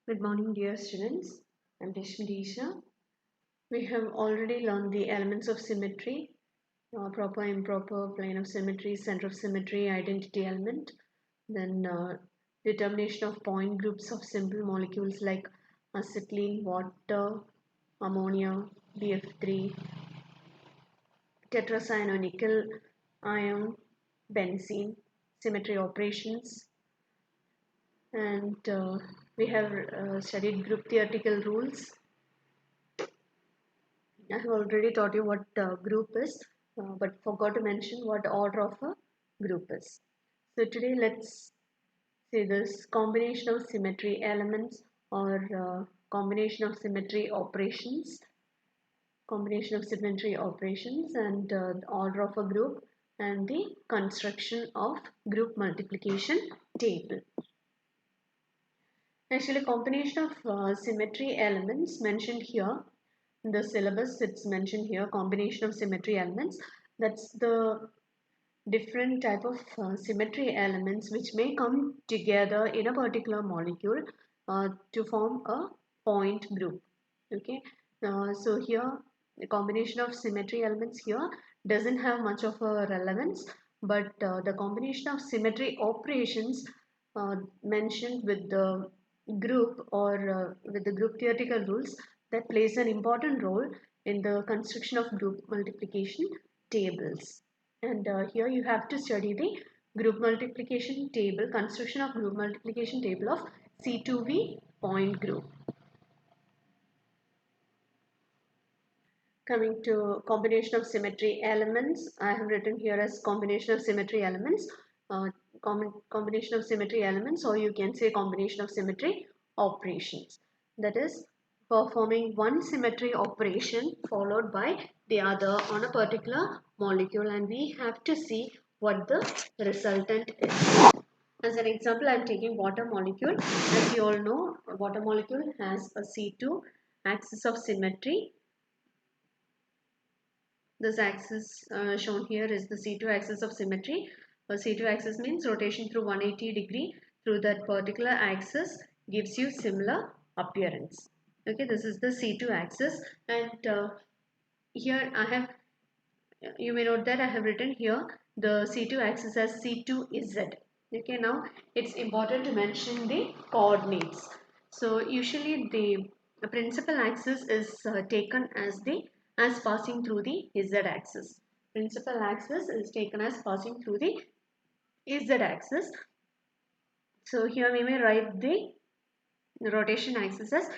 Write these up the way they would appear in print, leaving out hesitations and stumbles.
Good morning, dear students. I'm Tishma. We have already learned the elements of symmetry, proper, improper, plane of symmetry, center of symmetry, identity element, then determination of point groups of simple molecules like acetylene, water, ammonia, BF3, tetracyanonickel ion, benzene, symmetry operations, and we have studied group theoretical rules. I have already taught you what group is, but forgot to mention what order of a group is. So today let's see this combination of symmetry elements or combination of symmetry operations, and the order of a group and the construction of group multiplication table. Actually, combination of symmetry elements mentioned here in the syllabus, it's mentioned here, combination of symmetry elements. That's the different type of symmetry elements which may come together in a particular molecule to form a point group. Okay, so here the combination of symmetry elements here doesn't have much of a relevance, but the combination of symmetry operations mentioned with the group or with the group theoretical rules that plays an important role in the construction of group multiplication tables. And here you have to study the group multiplication table, construction of group multiplication table of C2V point group. Coming to combination of symmetry elements, I have written here as combination of symmetry elements, combination of symmetry elements, or you can say combination of symmetry operations. That is performing one symmetry operation followed by the other on a particular molecule, and we have to see what the resultant is. As an example, I am taking water molecule. As you all know, water molecule has a C2 axis of symmetry. This axis shown here is the C2 axis of symmetry. C2 axis means rotation through 180 degree through that particular axis gives you similar appearance. Okay, this is the C2 axis, and here I have, you may note that I have written here the C2 axis as C2Z. Okay, now it's important to mention the coordinates. So usually the principal axis is taken as passing through the Z axis. Principal axis is taken as passing through the Z axis. So here we may write the rotation axis as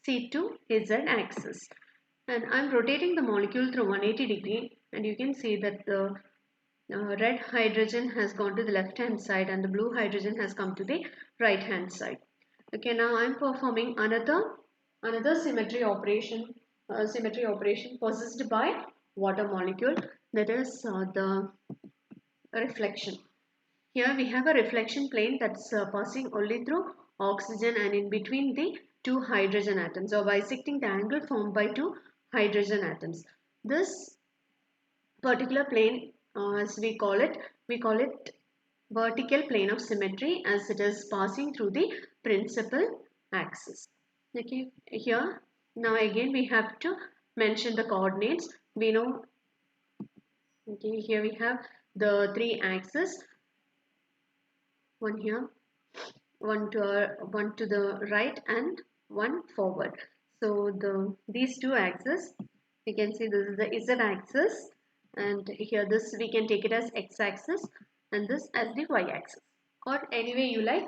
C2Z axis. And I'm rotating the molecule through 180 degree, and you can see that the red hydrogen has gone to the left hand side and the blue hydrogen has come to the right hand side. Okay, now I'm performing another symmetry operation possessed by water molecule, that is the reflection. Here we have a reflection plane that's passing only through oxygen and in between the two hydrogen atoms, or bisecting the angle formed by two hydrogen atoms. This particular plane, as we call it vertical plane of symmetry, as it is passing through the principal axis. Okay, here now again we have to mention the coordinates. We know, okay, here we have the three axes, one here, one to the right and one forward. So these two axes, we can see this is the Z axis, and here this we can take it as X axis and this as the Y axis, or any way you like.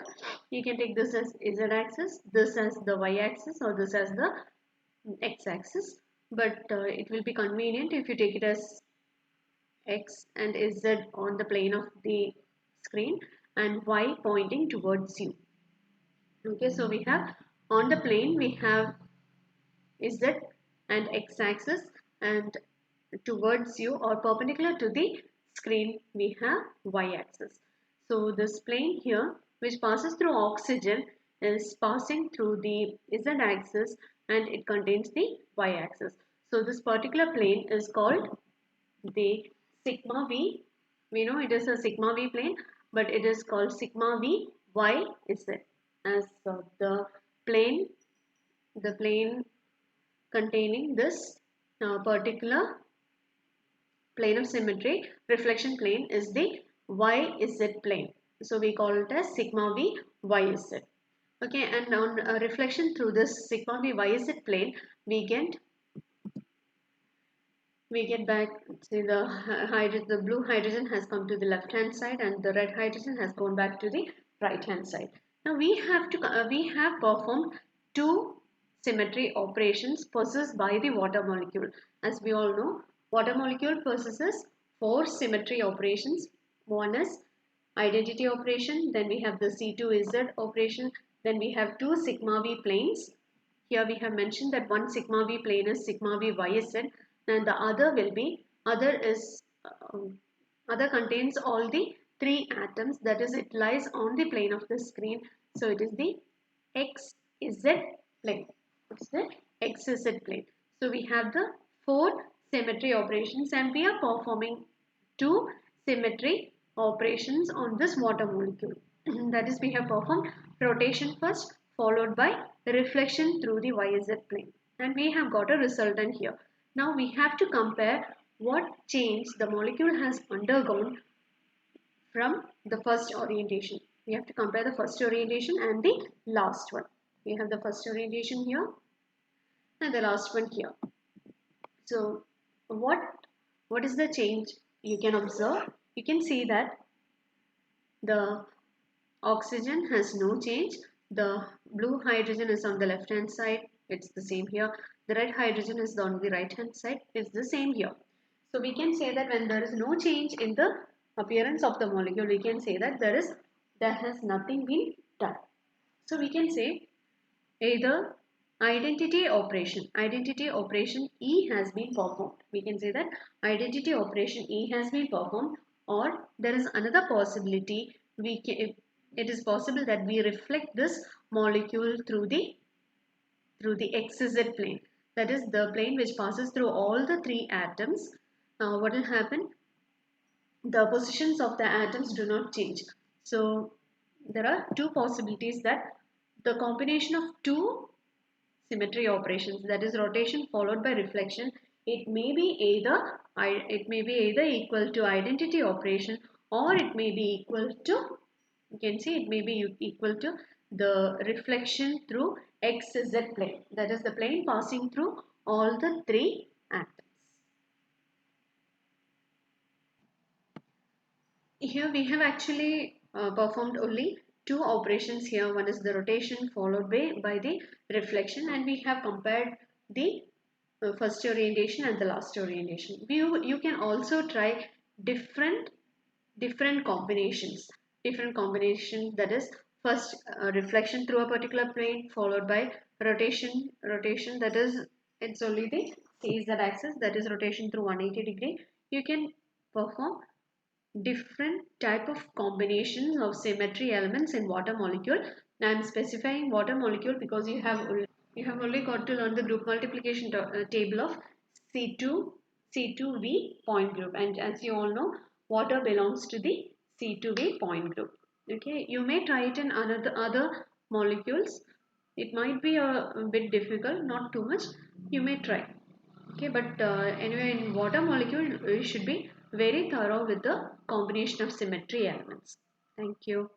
You can take this as Z axis, this as the Y axis, or this as the X axis, but it will be convenient if you take it as X and Z on the plane of the screen and Y pointing towards you. Okay, so we have on the plane we have Z and X axis, and towards you or perpendicular to the screen we have Y axis. So this plane here which passes through oxygen is passing through the Z axis and it contains the Y axis. So this particular plane is called the sigma V. We know it is a sigma V plane, but it is called sigma V Y Z as the plane the plane containing this particular plane of symmetry, reflection plane, is the YZ plane. So we call it as sigma V YZ. Okay, and on reflection through this sigma V YZ plane, we get back, see, the blue hydrogen has come to the left hand side and the red hydrogen has gone back to the right hand side. Now we have performed two symmetry operations possessed by the water molecule. As we all know, water molecule possesses four symmetry operations. One is identity operation, then we have the C2Z operation, then we have two sigma V planes. Here we have mentioned that one sigma V plane is sigma V YZ, and the other will be, other contains all the three atoms, that is, it lies on the plane of the screen. So it is the XZ plane. It's the XZ plane. So we have the four symmetry operations and we are performing two symmetry operations on this water molecule. That is, we have performed rotation first, followed by reflection through the YZ plane, and we have got a resultant here. Now we have to compare what change the molecule has undergone from the first orientation. We have to compare the first orientation and the last one. We have the first orientation here and the last one here. So what is the change you can observe? You can see that the oxygen has no change. The blue hydrogen is on the left hand side. It's the same here. The red hydrogen is on the right hand side. It's the same here. So we can say that when there is no change in the appearance of the molecule, we can say that there has nothing been done. So we can say either identity operation E has been performed. We can say that identity operation E has been performed, or there is another possibility. It is possible that we reflect this molecule through the XZ plane. That is the plane which passes through all the three atoms. What will happen? The positions of the atoms do not change. So there are two possibilities, that the combination of two symmetry operations, that is rotation followed by reflection, it may be either equal to identity operation, or it may be equal to, you can see, it may be equal to the reflection through XZ plane, that is the plane passing through all the three atoms. Here we have actually performed only two operations here. One is the rotation followed by the reflection, and we have compared the first orientation and the last orientation. You can also try different combinations. That is, first reflection through a particular plane followed by rotation, that is, it's only the CZ axis, that is rotation through 180 degree. You can perform different type of combinations of symmetry elements in water molecule. Now I'm specifying water molecule because you have only got to learn the group multiplication table of C2V point group, and as you all know, water belongs to the C2V point group. Okay, you may try it in other molecules. It might be a bit difficult, not too much. You may try. Okay, but anyway, in water molecule, you should be very thorough with the combination of symmetry elements. Thank you.